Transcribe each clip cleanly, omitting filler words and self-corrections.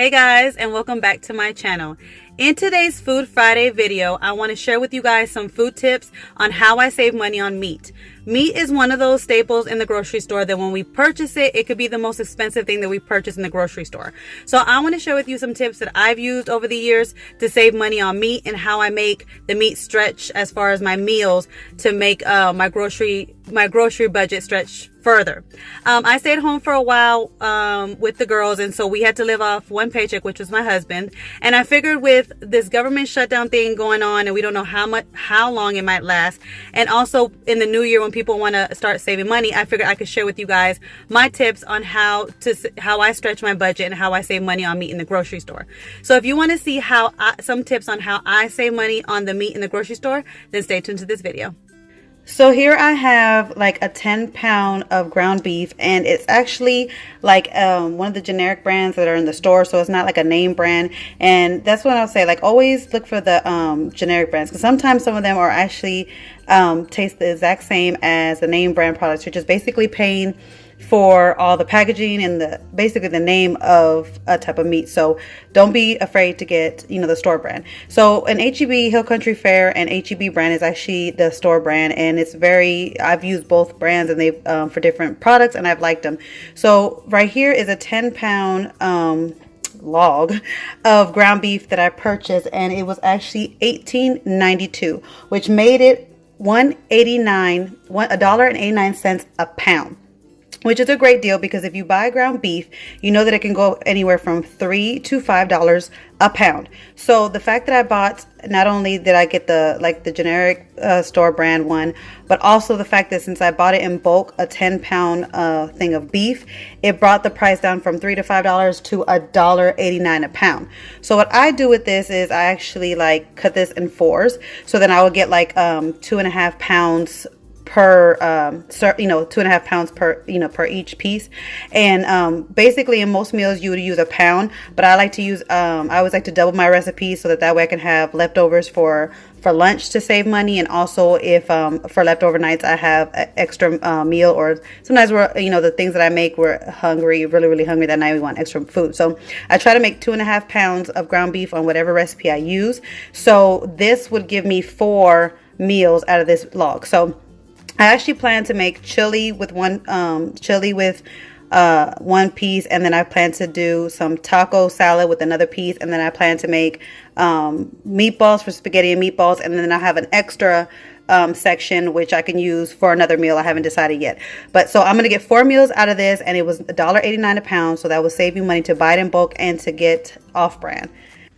Hey guys, and welcome back to my channel. In today's Food Friday video, I want to share with you guys some food tips on how I save money on meat. Meat is one of those staples in the grocery store that when we purchase it, it could be the most expensive thing that we purchase in the grocery store. So I want to share with you some tips that I've used over the years to save money on meat and how I make the meat stretch as far as my meals to make my grocery budget stretch further. I stayed home for a while with the girls, and so we had to live off one paycheck, which was my husband. And I figured with this government shutdown thing going on, and we don't know how long it might last, and also in the new year when people want to start saving money, I figured I could share with you guys my tips on how I stretch my budget and how I save money on meat in the grocery store. So if you want to see some tips on how I save money on the meat in the grocery store, then stay tuned to this video. So here I have like a 10-pound of ground beef, and it's actually like one of the generic brands that are in the store, so it's not like a name brand. And that's what I'll say, like always look for the generic brands, because sometimes some of them are actually taste the exact same as the name brand products. You're just basically paying for all the packaging and basically the name of a type of meat. So don't be afraid to get, the store brand. So an H-E-B, Hill Country Fare, and H-E-B brand is actually the store brand, and I've used both brands, and they've for different products, and I've liked them. So right here is a 10-pound log of ground beef that I purchased, and it was actually $18.92, which made it $1.89 a pound, which is a great deal, because if you buy ground beef, you know that it can go anywhere from $3 to $5 a pound. So the fact that I bought, not only did I get the generic store brand one, but also the fact that since I bought it in bulk, a 10-pound thing of beef, it brought the price down from $3 to $5 to $1.89 a pound. So what I do with this is I actually cut this in fours. So then I would get 2.5 pounds per 2.5 pounds per each piece. And basically in most meals you would use a pound, but I like to use I always like to double my recipe so that way I can have leftovers for lunch to save money. And also if for leftover nights I have an extra meal, or sometimes the things that I make, we're hungry, really hungry that night, we want extra food. So I try to make 2.5 pounds of ground beef on whatever recipe I use. So this would give me 4 meals out of this log. So I actually plan to make chili with one piece, and then I plan to do some taco salad with another piece, and then I plan to make meatballs for spaghetti and meatballs, and then I have an extra section which I can use for another meal. I haven't decided yet, but so I'm gonna get 4 meals out of this, and it was $1.89 a pound, so that will save you money to buy it in bulk and to get off-brand.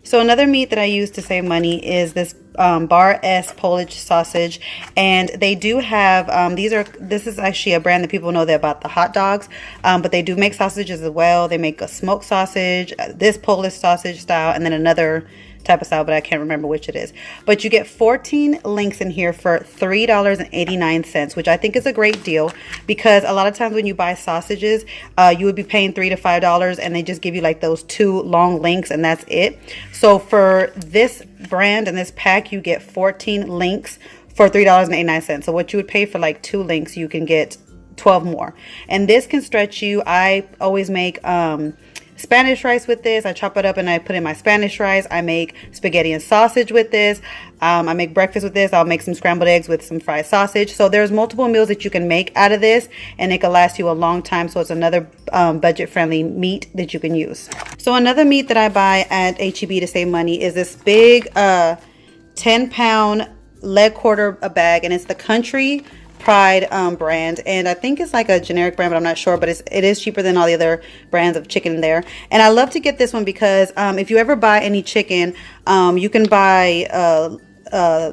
So another meat that I use to save money is this Bar S Polish sausage, and they do have this is actually a brand that people know about the hot dogs, but they do make sausages as well. They make a smoked sausage, this Polish sausage style, and then another type of style, but I can't remember which it is. But you get 14 links in here for $3.89, which I think is a great deal, because a lot of times when you buy sausages, you would be paying $3 to $5, and they just give you those 2 long links, and that's it. So for this brand and this pack, you get 14 links for $3.89. So what you would pay for 2 links, you can get 12 more, and this can stretch you. I always make Spanish rice with this. I chop it up and I put in my Spanish rice. I make spaghetti and sausage with this. I make breakfast with this. I'll make some scrambled eggs with some fried sausage. So there's multiple meals that you can make out of this, and it can last you a long time. So it's another budget-friendly meat that you can use. So another meat that I buy at H-E-B to save money is this big 10-pound leg quarter a bag, and it's the Country Pride brand, and I think it's a generic brand, but I'm not sure, but it is cheaper than all the other brands of chicken there. And I love to get this one because if you ever buy any chicken, you can buy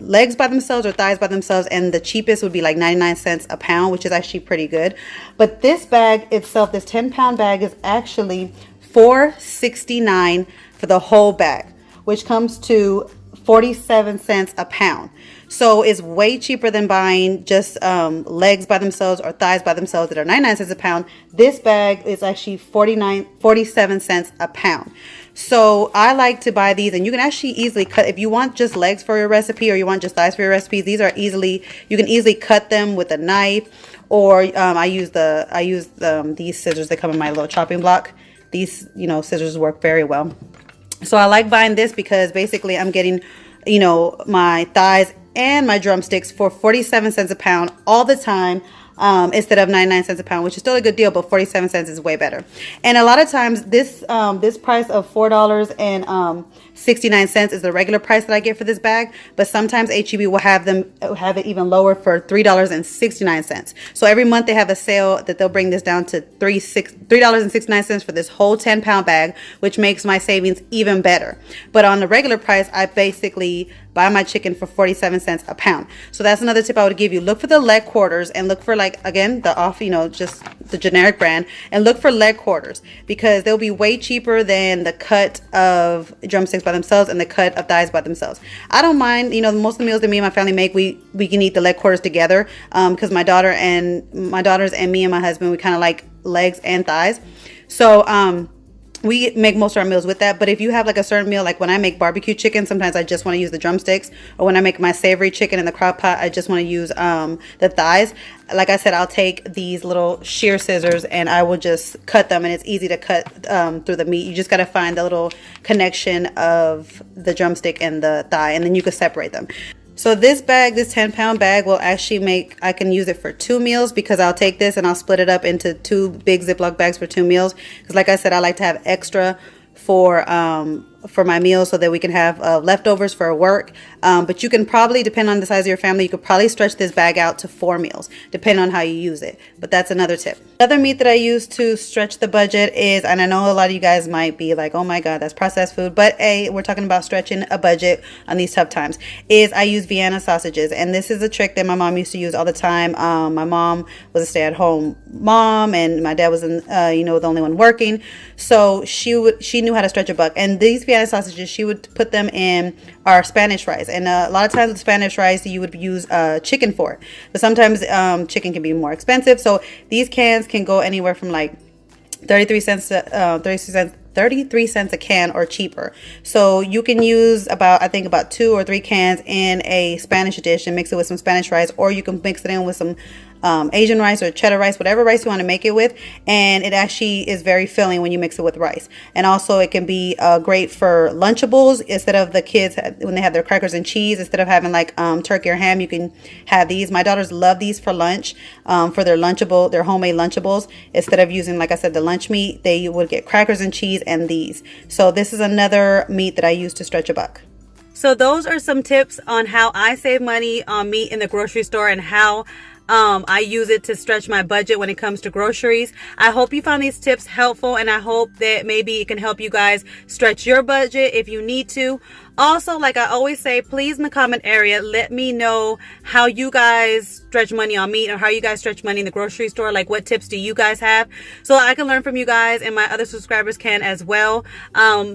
legs by themselves or thighs by themselves, and the cheapest would be 99 cents a pound, which is actually pretty good. But this bag itself, this 10-pound bag, is actually $4.69 for the whole bag, which comes to 47 cents a pound. So it's way cheaper than buying just legs by themselves or thighs by themselves that are 99 cents a pound. This bag is actually 47 cents a pound. So I like to buy these, and you can actually easily cut, if you want just legs for your recipe or you want just thighs for your recipe, these are you can easily cut them with a knife, or I use these scissors that come in my little chopping block. these, you know, scissors work very well. So I like buying this because basically I'm getting, you know, my thighs and my drumsticks for 47 cents a pound all the time. Instead of 99 cents a pound, which is still a good deal, but 47 cents is way better. And a lot of times this this price of $4.69 is the regular price that I get for this bag, but sometimes HEB will have it even lower for $3.69. So every month they have a sale that they'll bring this down to $3.69 for this whole 10-pound bag, which makes my savings even better. But on the regular price, I basically buy my chicken for 47 cents a pound. So that's another tip I would give you. Look for the leg quarters and look for, like, again, the off, you know, just the generic brand, and look for leg quarters because they'll be way cheaper than the cut of drumsticks by themselves and the cut of thighs by themselves. I don't mind, you know, most of the meals that me and my family make, we can eat the leg quarters together because my daughters and me and my husband, we kind of like legs and thighs. So we make most of our meals with that. But if you have like a certain meal, like when I make barbecue chicken, sometimes I just want to use the drumsticks, or when I make my savory chicken in the crock pot, I just want to use the thighs. Like I said, I'll take these little shear scissors and I will just cut them, and it's easy to cut through the meat. You just got to find the little connection of the drumstick and the thigh, and then you can separate them. So this bag, this 10-pound bag, will actually I can use it for 2 meals because I'll take this and I'll split it up into 2 big Ziploc bags for 2 meals. Because like I said, I like to have extra for my meals so that we can have leftovers for work. But you can probably, depending on the size of your family, you could probably stretch this bag out to 4 meals, depending on how you use it. But that's another tip. Another meat that I use to stretch the budget is, and I know a lot of you guys might be like, oh my God, that's processed food. But we're talking about stretching a budget on these tough times, is I use Vienna sausages. And this is a trick that my mom used to use all the time. My mom was a stay-at-home mom and my dad was, you know, the only one working. So she knew how to stretch a buck. And these Vienna sausages, she would put them in our Spanish rice, and a lot of times with Spanish rice you would use chicken for it, but sometimes chicken can be more expensive. So these cans can go anywhere from like 33 cents to 33 cents a can or cheaper. So you can use about 2 or 3 cans in a Spanish dish and mix it with some Spanish rice, or you can mix it in with some Asian rice or cheddar rice, whatever rice you want to make it with, and it actually is very filling when you mix it with rice. And also it can be great for Lunchables. Instead of the kids, when they have their crackers and cheese, instead of having like turkey or ham, you can have these. My daughters love these for lunch, for their Lunchable, their homemade Lunchables. Instead of using, like I said, the lunch meat, they would get crackers and cheese and these. So this is another meat that I use to stretch a buck. So those are some tips on how I save money on meat in the grocery store and how I use it to stretch my budget when it comes to groceries. I hope you found these tips helpful, and I hope that maybe it can help you guys stretch your budget if you need to. Also, like I always say, please in the comment area, let me know how you guys stretch money on meat or how you guys stretch money in the grocery store. Like, what tips do you guys have? So I can learn from you guys, and my other subscribers can as well.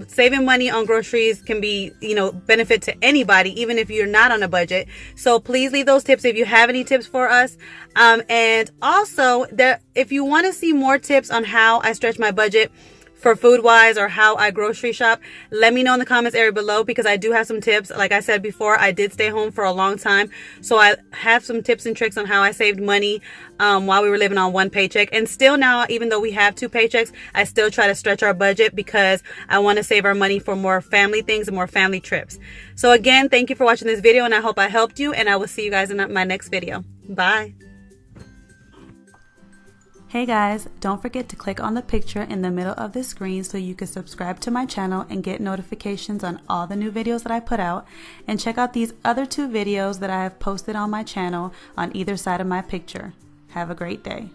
Saving money on groceries can be, you know, benefit to anybody, even if you're not on a budget. So please leave those tips if you have any tips for us. And also, if you want to see more tips on how I stretch my budget for food wise or how I grocery shop, let me know in the comments area below, because I do have some tips. Like I said before, I did stay home for a long time, so I have some tips and tricks on how I saved money while we were living on 1 paycheck. And still now, even though we have 2 paychecks, I still try to stretch our budget because I want to save our money for more family things and more family trips. So again, thank you for watching this video, and I hope I helped you, and I will see you guys in my next video. Bye. Hey guys, don't forget to click on the picture in the middle of the screen so you can subscribe to my channel and get notifications on all the new videos that I put out, and check out these other 2 videos that I have posted on my channel on either side of my picture. Have a great day.